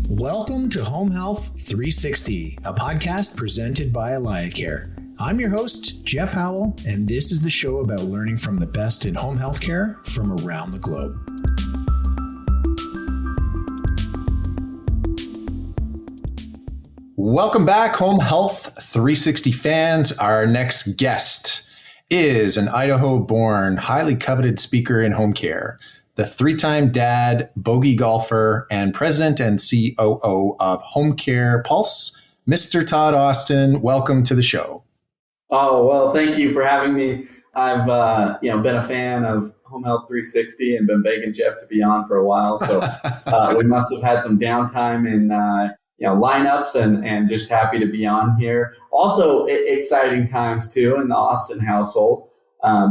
Welcome to Home Health 360, a podcast presented by AlayaCare. I'm your host, Jeff Howell, and this is the show about learning from the best in home health care from around the globe. Welcome back, Home Health 360 fans. Our next guest is an Idaho-born, highly coveted speaker in home care, the three-time dad, bogey golfer, and president and COO of Home Care Pulse, Mr. Todd Austin. Welcome to the show. Oh, well, thank you for having me. I've been a fan of Home Health 360 and been begging Jeff to be on for a while. So we must have had some downtime in lineups and just happy to be on here. Also, exciting times too in the Austin household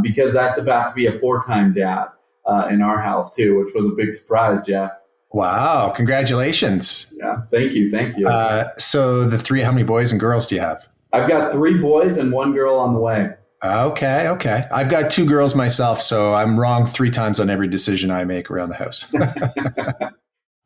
because that's about to be a four-time dad in our house too, which was a big surprise, Jeff. Wow! Congratulations. Yeah, thank you. So the three, how many boys and girls do you have? I've got 3 boys and 1 girl on the way. Okay. I've got 2 girls myself, so I'm wrong 3 times on every decision I make around the house.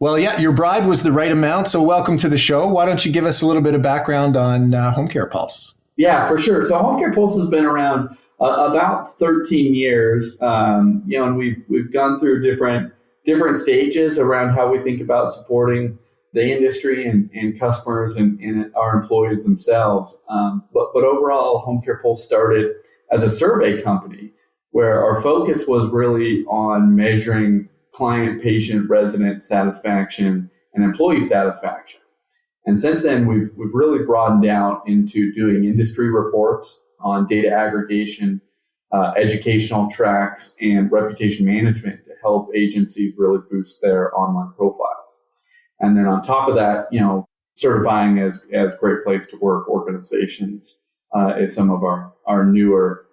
Well, yeah, your bribe was the right amount, so welcome to the show. Why don't you give us a little bit of background on Home Care Pulse? Yeah, for sure. So Home Care Pulse has been around about 13 years, and we've gone through different stages around how we think about supporting the industry and customers and our employees themselves. But overall, Home Care Pulse started as a survey company where our focus was really on measuring client, patient, resident satisfaction and employee satisfaction. And since then, we've really broadened out into doing industry reports on data aggregation, educational tracks, and reputation management to help agencies really boost their online profiles. And then on top of that, certifying as great place to work organizations is some of our newer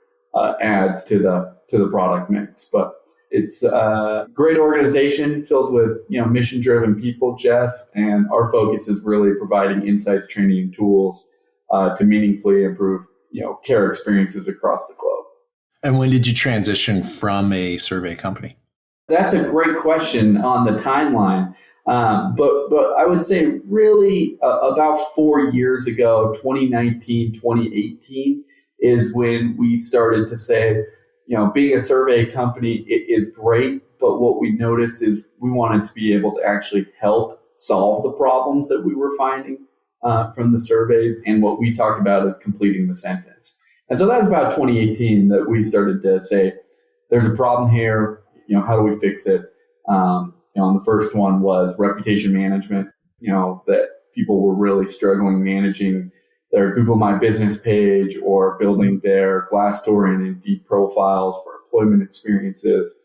adds to the product mix. But it's a great organization filled with mission-driven people, Jeff, and our focus is really providing insights, training, and tools to meaningfully improve care experiences across the globe. And when did you transition from a survey company? That's a great question on the timeline. But I would say really about 4 years ago, 2019, 2018 is when we started to say, being a survey company, it is great, but what we noticed is we wanted to be able to actually help solve the problems that we were finding from the surveys. And what we talk about is completing the sentence. And so that was about 2018 that we started to say, there's a problem here. How do we fix it? And the first one was reputation management, that people were really struggling managing their Google My Business page or building their Glassdoor and Indeed profiles for employment experiences.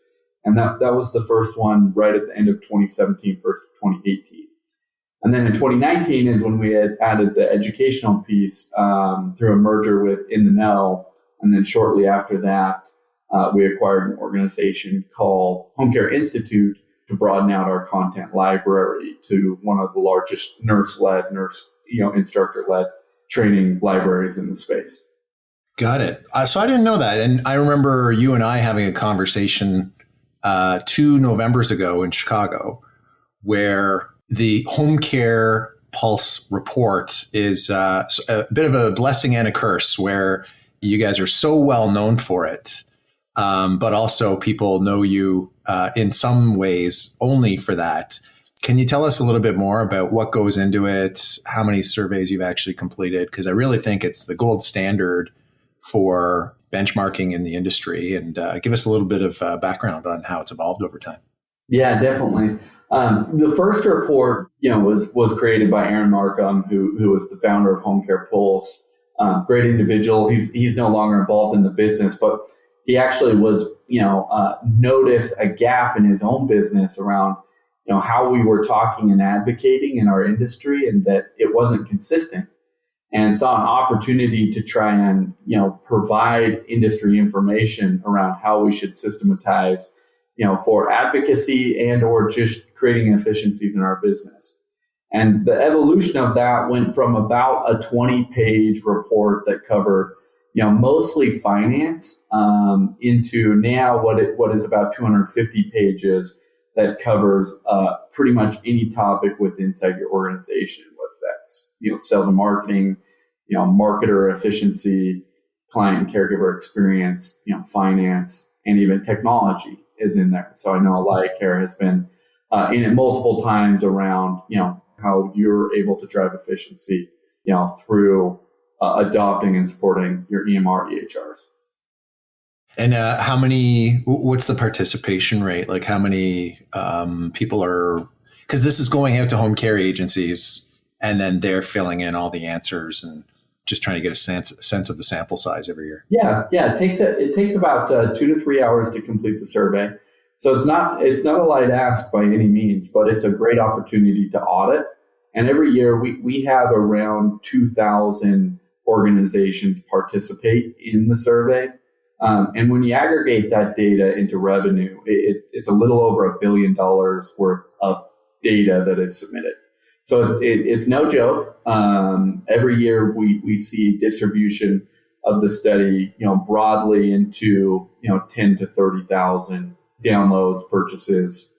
And that was the first one right at the end of 2017, first of 2018. And then in 2019 is when we had added the educational piece through a merger with In the Know. And then shortly after that, we acquired an organization called Home Care Institute to broaden out our content library to one of the largest instructor-led training libraries in the space. Got it. So I didn't know that. And I remember you and I having a conversation 2 Novembers ago in Chicago, where the Home Care Pulse report is a bit of a blessing and a curse, where you guys are so well known for it. But also people know you in some ways only for that. Can you tell us a little bit more about what goes into it, how many surveys you've actually completed? Because I really think it's the gold standard for benchmarking in the industry, and give us a little bit of background on how it's evolved over time. Yeah, definitely. The first report, was created by Aaron Markham, who was the founder of Home Care Pulse. Great individual. He's no longer involved in the business, but he actually was, noticed a gap in his own business around, how we were talking and advocating in our industry, and that it wasn't consistent, and saw an opportunity to try and, provide industry information around how we should systematize, for advocacy and or just creating efficiencies in our business. And the evolution of that went from about a 20-page report that covered mostly finance, into now what is about 250 pages that covers pretty much any topic with inside your organization, whether that's sales and marketing, marketer efficiency, client and caregiver experience, finance, and even technology is in there. So I know Allia Care has been in it multiple times around how you're able to drive efficiency through adopting and supporting your EMR EHRs. And what's the participation rate? Like how many people are, because this is going out to home care agencies and then they're filling in all the answers and just trying to get a sense of the sample size every year. Yeah. It takes about 2 to 3 hours to complete the survey. So it's not a light ask by any means, but it's a great opportunity to audit. And every year we have around 2,000 organizations participate in the survey. And when you aggregate that data into revenue, it's a little over $1 billion worth of data that is submitted. So it's no joke. Every year we see distribution of the study, broadly into 10 to 30,000 downloads, purchases,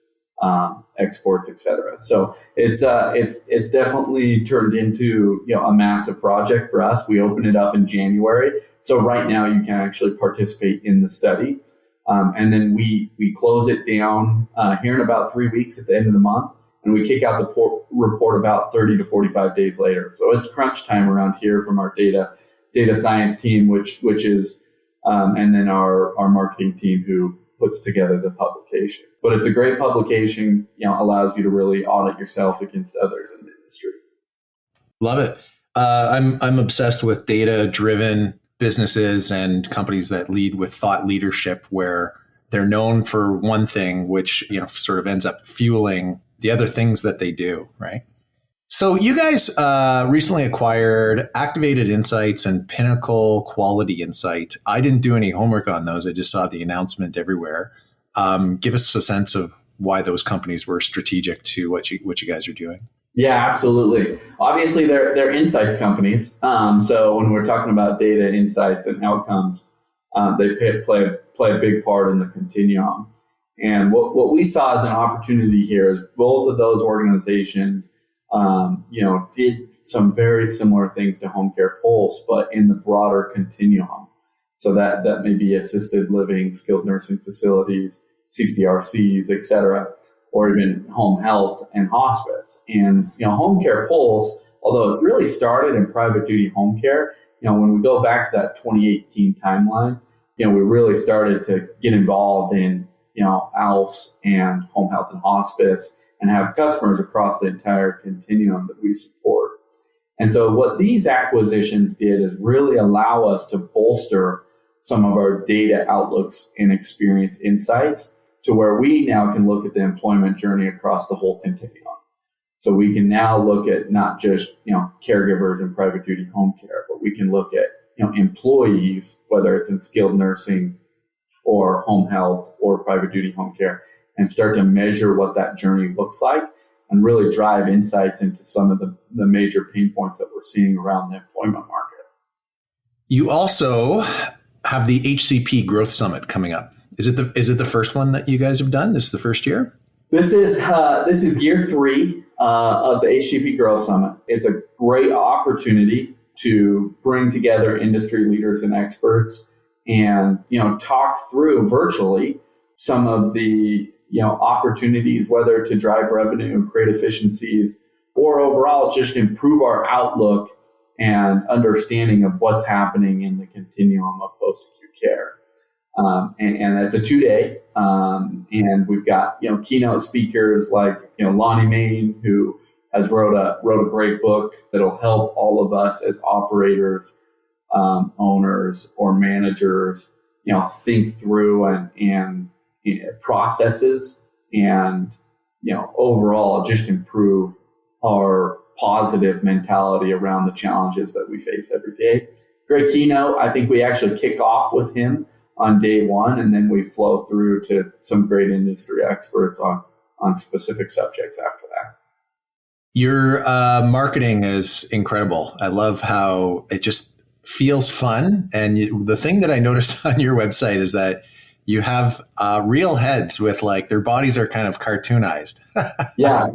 exports, etc. So it's definitely turned into a massive project for us. We opened it up in January, so right now you can actually participate in the study, and then we close it down here in about 3 weeks at the end of the month, and we kick out the report about 30 to 45 days later. So it's crunch time around here from our data science team, which is and then our marketing team who puts together the publication. But it's a great publication, allows you to really audit yourself against others in the industry. Love it. I'm obsessed with data-driven businesses and companies that lead with thought leadership, where they're known for one thing, which sort of ends up fueling the other things that they do, right? So you guys recently acquired Activated Insights and Pinnacle Quality Insight. I didn't do any homework on those. I just saw the announcement everywhere. Give us a sense of why those companies were strategic to what you guys are doing. Yeah, absolutely. Obviously, they're insights companies. So when we're talking about data, insights, and outcomes, they play a big part in the continuum. And what we saw as an opportunity here is both of those organizations did some very similar things to Home Care Pulse, but in the broader continuum. So that may be assisted living, skilled nursing facilities, CCRCs, et cetera, or even home health and hospice. And, Home Care Pulse, although it really started in private duty home care, when we go back to that 2018 timeline, we really started to get involved in, ALFs and home health and hospice, and have customers across the entire continuum that we support. And so what these acquisitions did is really allow us to bolster some of our data outlooks and experience insights to where we now can look at the employment journey across the whole continuum. So we can now look at not just, caregivers and private duty home care, but we can look at, employees, whether it's in skilled nursing or home health or private duty home care, and start to measure what that journey looks like and really drive insights into some of the major pain points that we're seeing around the employment market. You also have the HCP Growth Summit coming up. Is it the first one that you guys have done? This is the first year? This is year 3 of the HCP Growth Summit. It's a great opportunity to bring together industry leaders and experts and talk through virtually some of the opportunities, whether to drive revenue, create efficiencies, or overall just improve our outlook and understanding of what's happening in the continuum of post-acute care. And it's a 2-day, and we've got keynote speakers like Lonnie Main, who has wrote a great book that'll help all of us as operators, owners, or managers, think through and processes and overall just improve our positive mentality around the challenges that we face every day. Great keynote. I think we actually kick off with him on day 1, and then we flow through to some great industry experts on specific subjects after that. Your marketing is incredible. I love how it just feels fun. And the thing that I noticed on your website is that You have real heads with like their bodies are kind of cartoonized. Yeah,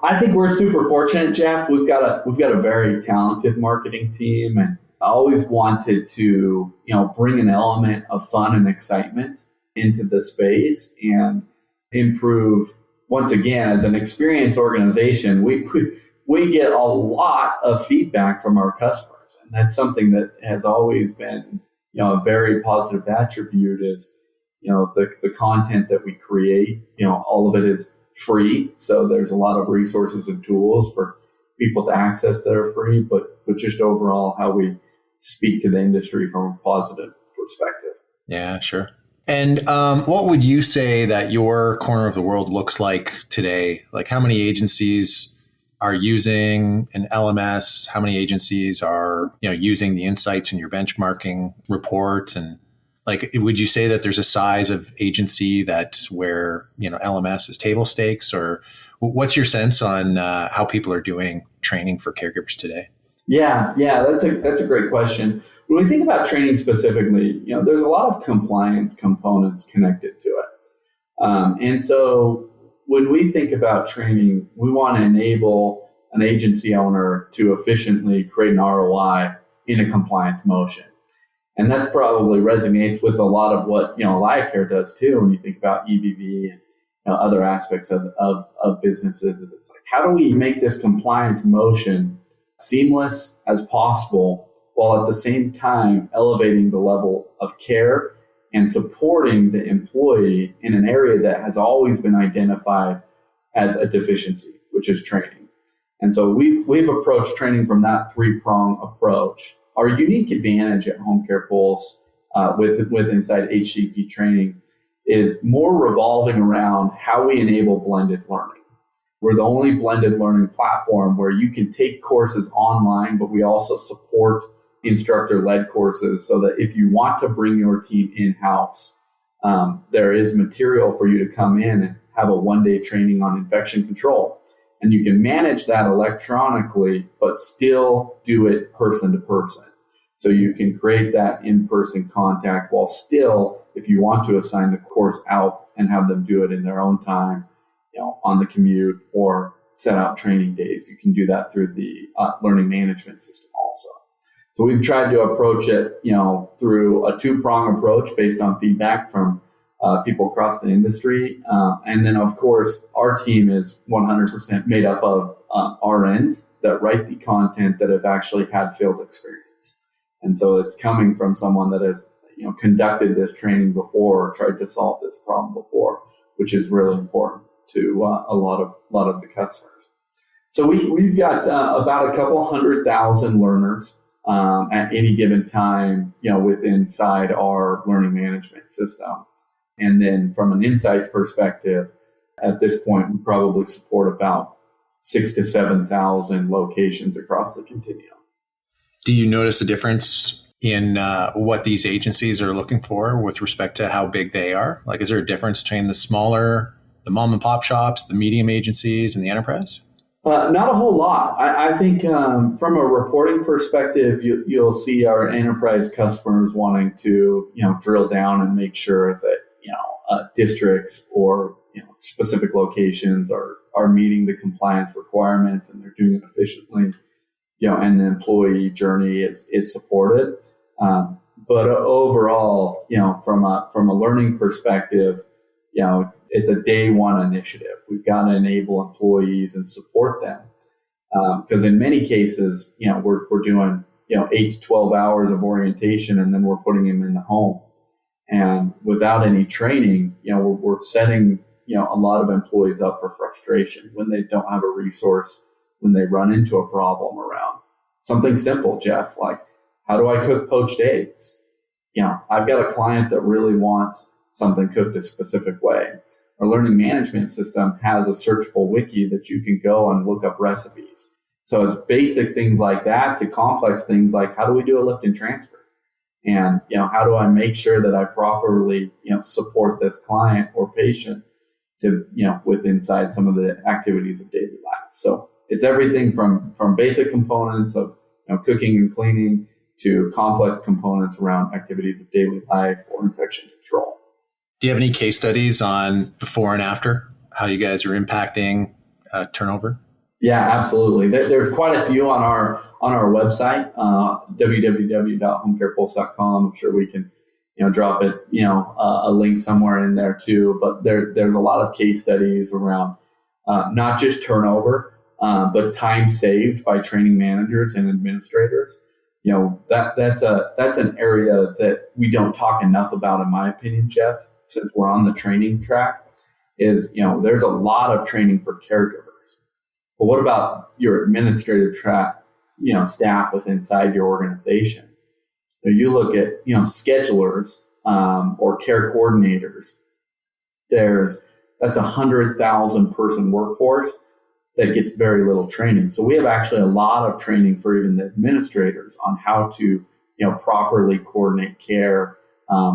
I think we're super fortunate, Jeff. We've got a very talented marketing team, and I always wanted to bring an element of fun and excitement into the space and improve. Once again, as an experienced organization, we get a lot of feedback from our customers, and that's something that has always been a very positive attribute. Is the content that we create, all of it is free. So there's a lot of resources and tools for people to access that are free, but just overall how we speak to the industry from a positive perspective. Yeah, sure. And what would you say that your corner of the world looks like today? Like how many agencies are using an LMS? How many agencies are using the insights in your benchmarking report? And like, would you say that there's a size of agency that's where LMS is table stakes, or what's your sense on how people are doing training for caregivers today? Yeah, that's a great question. When we think about training specifically, there's a lot of compliance components connected to it, and so when we think about training, we want to enable an agency owner to efficiently create an ROI in a compliance motion. And that's probably resonates with a lot of what AlayaCare does too. When you think about EBV and other aspects of businesses, it's like, how do we make this compliance motion seamless as possible, while at the same time elevating the level of care and supporting the employee in an area that has always been identified as a deficiency, which is training. And so we've approached training from that three-prong approach. Our unique advantage at Home Care Pulse with inside HCP training is more revolving around how we enable blended learning. We're the only blended learning platform where you can take courses online, but we also support instructor-led courses so that if you want to bring your team in-house, there is material for you to come in and have a one-day training on infection control. And you can manage that electronically, but still do it person to person. So you can create that in-person contact while still, if you want to assign the course out and have them do it in their own time, on the commute or set out training days, you can do that through the learning management system also. So we've tried to approach it, through a two-prong approach based on feedback from people across the industry. And then, of course, our team is 100% made up of RNs that write the content that have actually had field experience. And so it's coming from someone that has conducted this training before, or tried to solve this problem before, which is really important to a lot of the customers. So we've got about a couple 100,000 learners at any given time, inside our learning management system. And then from an insights perspective, at this point, we probably support about 6,000 to 7,000 locations across the continuum. Do you notice a difference in what these agencies are looking for with respect to how big they are? Like, is there a difference between the mom and pop shops, the medium agencies, and the enterprise? Not a whole lot. I think from a reporting perspective, you'll see our enterprise customers wanting to drill down and make sure that districts or specific locations are meeting the compliance requirements and they're doing it efficiently. And the employee journey is supported. But overall, from a learning perspective, it's a day one initiative. We've got to enable employees and support them. Because in many cases, we're doing, 8 to 12 hours of orientation and then we're putting them in the home. And without any training, we're setting, a lot of employees up for frustration when they don't have a resource, when they run into a problem around something simple, Jeff, like how do I cook poached eggs? I've got a client that really wants something cooked a specific way. Our learning management system has a searchable wiki that you can go and look up recipes. So it's basic things like that to complex things like how do we do a lift and transfer? And, how do I make sure that I properly, support this client or patient to, with inside some of the activities of daily life. So it's everything from basic components of cooking and cleaning to complex components around activities of daily life or infection control. Do you have any case studies on before and after, how you guys are impacting turnover? Yeah, absolutely. There's quite a few on our website, www.homecarepulse.com. I'm sure we can, drop it, a link somewhere in there too. But there's a lot of case studies around not just turnover, but time saved by training managers and administrators. That's an area that we don't talk enough about, in my opinion, Jeff. Since we're on the training track, is there's a lot of training for caregivers. But what about your administrative track, staff inside your organization? You look at, schedulers or care coordinators. That's 100,000 person workforce that gets very little training. So we have actually a lot of training for even the administrators on how to, properly coordinate care,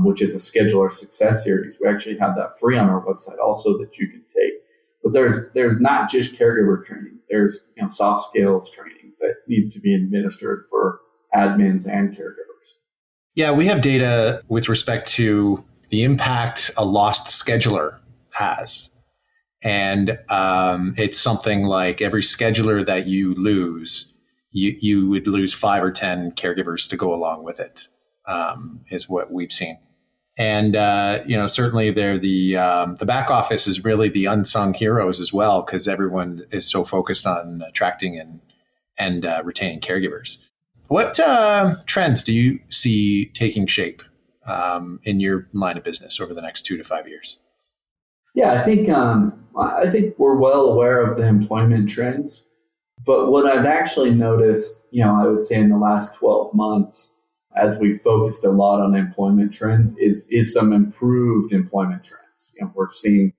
which is a scheduler success series. We actually have that free on our website also that you can take. But there's not just caregiver training. There's soft skills training that needs to be administered for admins and caregivers. Yeah, we have data with respect to the impact a lost scheduler has. And it's something like every scheduler that you lose, you would lose 5 or 10 caregivers to go along with it, is what we've seen. And, certainly the back office is really the unsung heroes as well, because everyone is so focused on attracting and retaining caregivers. What trends do you see taking shape in your line of business over the next 2 to 5 years? Yeah, I think we're well aware of the employment trends. But what I've actually noticed, I would say in the last 12 months, as we focused a lot on employment trends, is some improved employment trends. We're seeing,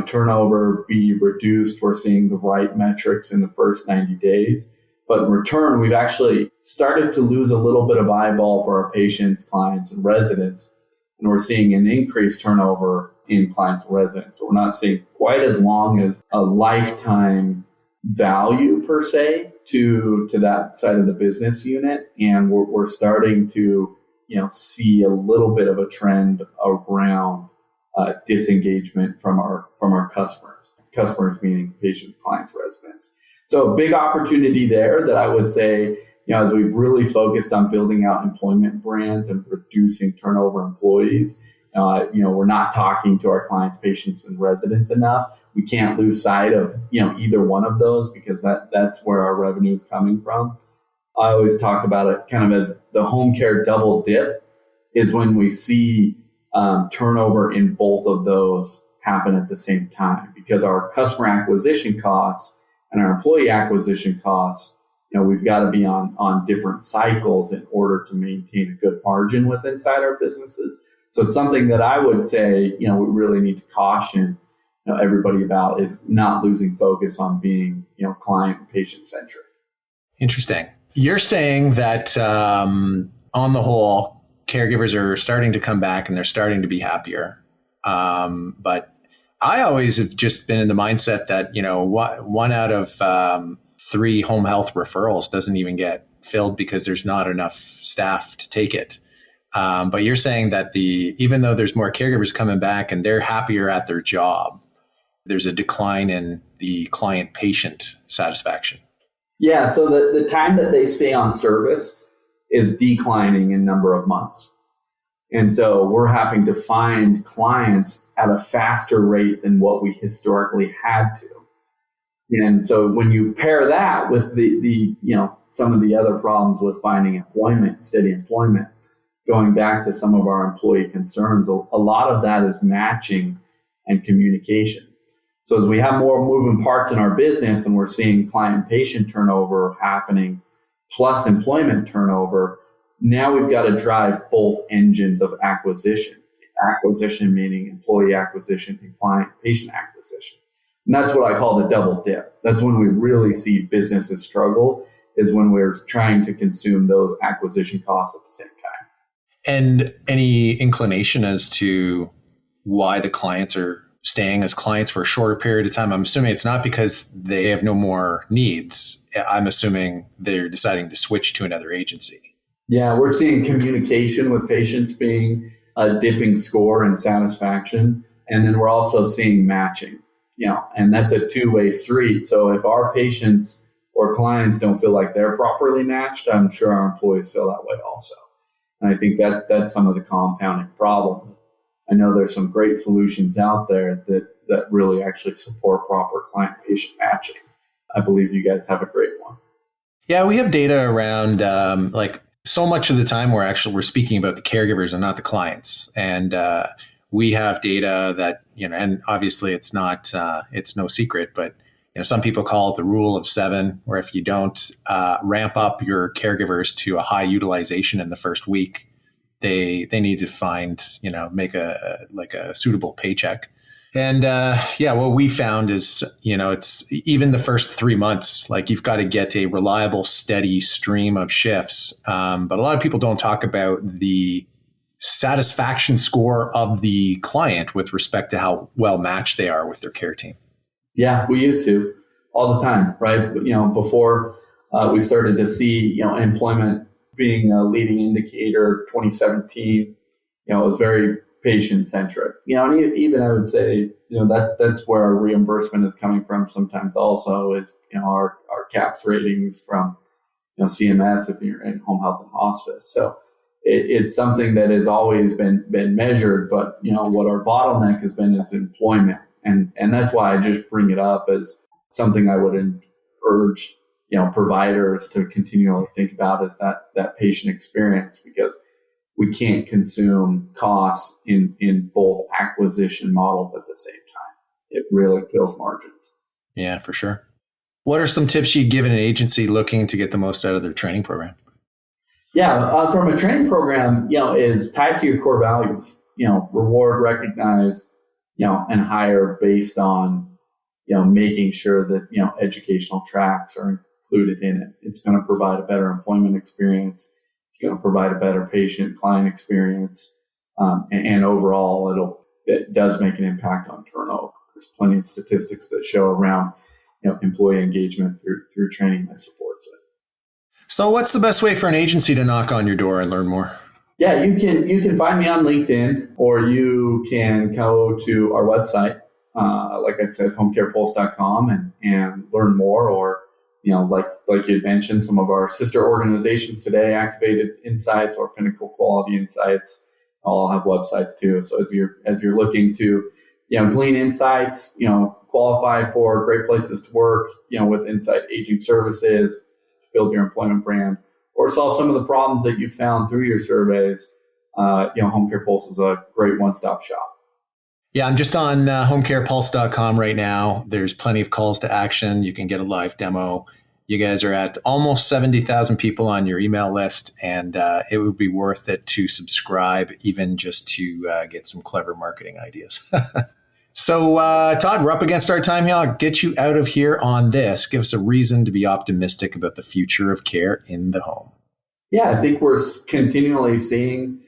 turnover be reduced. We're seeing the right metrics in the first 90 days. But in return, we've actually started to lose a little bit of eyeball for our patients, clients, and residents. And we're seeing an increased turnover in clients and residents. So we're not seeing quite as long as a lifetime value per se to that side of the business unit. And we're starting to, see a little bit of a trend around disengagement from our customers meaning patients, clients, residents. So a big opportunity there that I would say, as we've really focused on building out employment brands and reducing turnover employees, we're not talking to our clients, patients, and residents enough. We can't lose sight of, either one of those because that's where our revenue is coming from. I always talk about it kind of as the home care double dip is when we see turnover in both of those happen at the same time, because our customer acquisition costs and our employee acquisition costs, we've got to be on different cycles in order to maintain a good margin inside our businesses. So it's something that I would say, we really need to caution everybody about, is not losing focus on being, client and patient centric. Interesting. You're saying that on the whole, caregivers are starting to come back and they're starting to be happier. But I always have just been in the mindset that, 1 out of 3 home health referrals doesn't even get filled because there's not enough staff to take it. But you're saying that even though there's more caregivers coming back and they're happier at their job, there's a decline in the client-patient satisfaction. Yeah, so the time that they stay on service is declining in number of months. And so we're having to find clients at a faster rate than what we historically had to. And so when you pair that with the some of the other problems with finding employment, steady employment, going back to some of our employee concerns, a lot of that is matching and communication. So as we have more moving parts in our business and we're seeing client-patient turnover happening plus employment turnover, now we've got to drive both engines of acquisition. Acquisition meaning employee acquisition and client-patient acquisition. And that's what I call the double dip. That's when we really see businesses struggle, is when we're trying to consume those acquisition costs at the same time. And any inclination as to why the clients are staying as clients for a shorter period of time? I'm assuming it's not because they have no more needs. I'm assuming they're deciding to switch to another agency. Yeah, we're seeing communication with patients being a dipping score in satisfaction. And then we're also seeing matching, and that's a two-way street. So if our patients or clients don't feel like they're properly matched, I'm sure our employees feel that way also. And I think that's some of the compounding problem. I know there's some great solutions out there that really actually support proper client-patient matching. I believe you guys have a great one. Yeah, we have data around so much of the time we're speaking about the caregivers and not the clients. And we have data that, and obviously it's no secret, but some people call it the rule of 7, where if you don't ramp up your caregivers to a high utilization in the first week, they need to make a suitable paycheck. And what we found is, it's even the first 3 months, like you've got to get a reliable, steady stream of shifts. But a lot of people don't talk about the satisfaction score of the client with respect to how well matched they are with their care team. Yeah, we used to all the time, right? Before we started to see, employment being a leading indicator, 2017, it was very patient centric, and even I would say, that's where our reimbursement is coming from. Sometimes also is, our CAPS ratings from, CMS if you're in home health and hospice. So it's something that has always been measured, but what our bottleneck has been is employment. And that's why I just bring it up as something I would urge, providers to continually think about is that patient experience, because we can't consume costs in both acquisition models at the same time. It really kills margins. Yeah, for sure. What are some tips you'd give an agency looking to get the most out of their training program? Yeah, from a training program, is tied to your core values. Reward, recognize, and hire based on, making sure that, educational tracks are included in it. It's going to provide a better employment experience. It's going to provide a better patient-client experience. And overall, it does make an impact on turnover. There's plenty of statistics that show around, employee engagement through training that supports it. So what's the best way for an agency to knock on your door and learn more? Yeah, you can find me on LinkedIn, or you can go to our website, like I said, homecarepulse.com, and learn more. Or, like you mentioned, some of our sister organizations today, Activated Insights or Pinnacle Quality Insights, all have websites too. So as you're looking to, glean insights, qualify for great places to work, with Insight Aging Services, build your employment brand, or solve some of the problems that you found through your surveys, Home Care Pulse is a great one-stop shop. Yeah, I'm just on homecarepulse.com right now. There's plenty of calls to action. You can get a live demo. You guys are at almost 70,000 people on your email list, and it would be worth it to subscribe, even just to get some clever marketing ideas. So, Todd, we're up against our time here. I'll get you out of here on this. Give us a reason to be optimistic about the future of care in the home. Yeah, I think we're continually seeing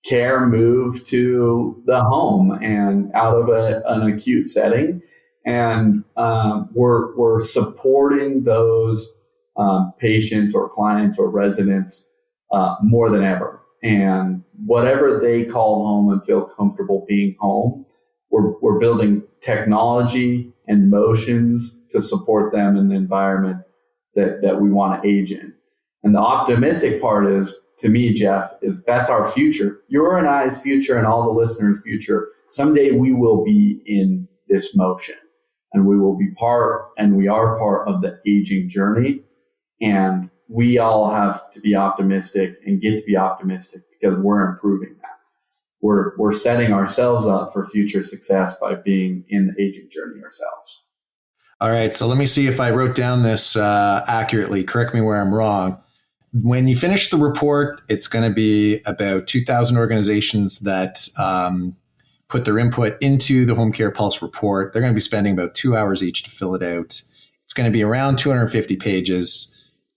care move to the home and out of an acute setting. And we're supporting those patients or clients or residents more than ever. And whatever they call home and feel comfortable being home, we're building technology and motions to support them in the environment that we want to age in. And the optimistic part is, to me, Jeff, is that's our future. Your and I's future and all the listeners' future. Someday we will be in this motion, and we will be part, and we are part of the aging journey. And we all have to be optimistic and get to be optimistic because we're improving that. We're setting ourselves up for future success by being in the aging journey ourselves. All right. So let me see if I wrote down this accurately. Correct me where I'm wrong. When you finish the report, it's going to be about 2,000 organizations that put their input into the Home Care Pulse report. They're going to be spending about 2 hours each to fill it out. It's going to be around 250 pages.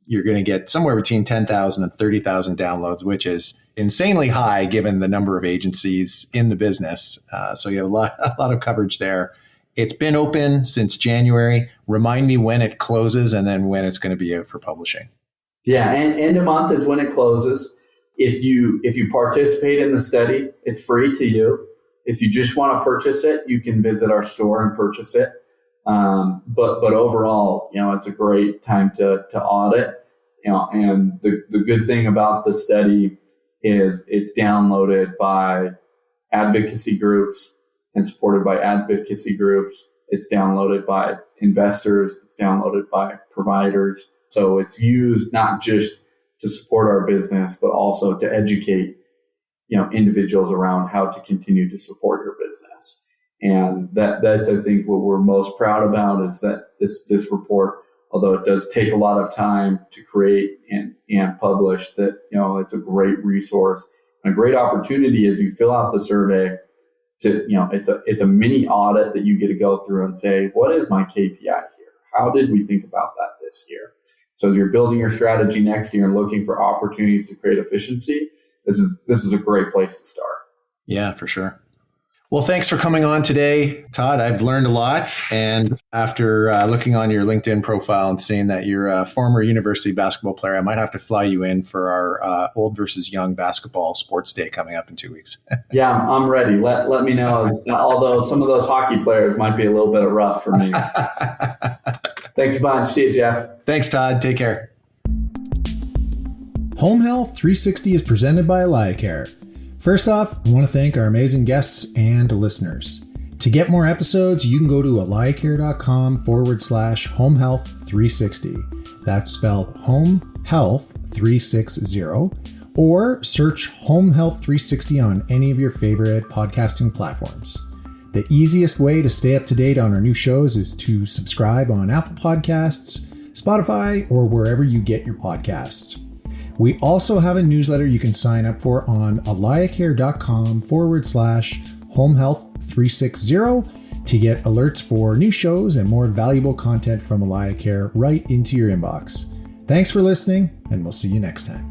You're going to get somewhere between 10,000 and 30,000 downloads, which is insanely high given the number of agencies in the business. So you have a lot of coverage there. It's been open since January. Remind me when it closes and then when it's going to be out for publishing. Yeah, and end of month is when it closes. if you participate in the study, it's free to you. If you just want to purchase it, you can visit our store and purchase it. But overall, it's a great time to audit. And the good thing about the study is it's downloaded by advocacy groups and supported by advocacy groups. It's downloaded by investors. It's downloaded by providers. So it's used not just to support our business, but also to educate, individuals around how to continue to support your business. And that's, I think, what we're most proud about is that this report, although it does take a lot of time to create and publish, that, it's a great resource and a great opportunity as you fill out the survey to, it's a mini audit that you get to go through and say, what is my KPI here? How did we think about that this year? So as you're building your strategy next year and looking for opportunities to create efficiency, this is a great place to start. Yeah, for sure. Well, thanks for coming on today, Todd. I've learned a lot. And after looking on your LinkedIn profile and seeing that you're a former university basketball player, I might have to fly you in for our old versus young basketball sports day coming up in 2 weeks. Yeah, I'm ready. Let me know. Although some of those hockey players might be a little bit rough for me. Thanks a bunch. See you, Jeff. Thanks, Todd. Take care. Home Health 360 is presented by AlayaCare. First off, I want to thank our amazing guests and listeners. To get more episodes, you can go to alayacare.com/Home Health 360. That's spelled Home Health 360, or search Home Health 360 on any of your favorite podcasting platforms. The easiest way to stay up to date on our new shows is to subscribe on Apple Podcasts, Spotify, or wherever you get your podcasts. We also have a newsletter you can sign up for on alayacare.com/Home Health 360 to get alerts for new shows and more valuable content from AlayaCare right into your inbox. Thanks for listening, and we'll see you next time.